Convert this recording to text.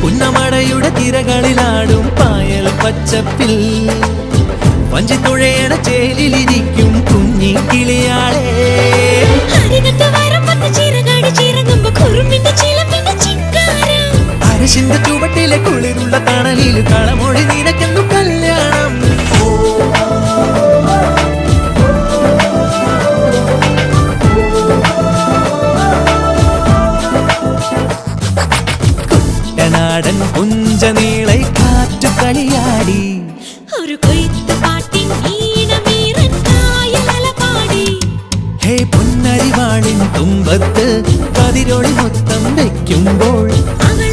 പുന്നമടയുടെ തിരകളിലാടും പായൽ പച്ചപ്പിൽ വഞ്ചിത്തുഴയണ ചേലിലിരിക്കും കുഞ്ഞി കിളിയാളെ. അരശിന്റെ ചുവട്ടിലെ കുളിരുള്ള തണലിൽ കളമൊഴി നിനക്കെന്നു കല്യാണം. കുട്ടനാടൻ പുഞ്ചനീളെ കാറ്റു കളിയാടി ഒരു കൊയ്ത്ത് പാട്ടിൻ ഈണമീറൻ കായലല പാടി. ഹേ പൊന്നരിവാളിൻ തുമ്പത്ത് കതിരൊളി മൊത്തം വയ്ക്കുമ്പോൾ അവൾ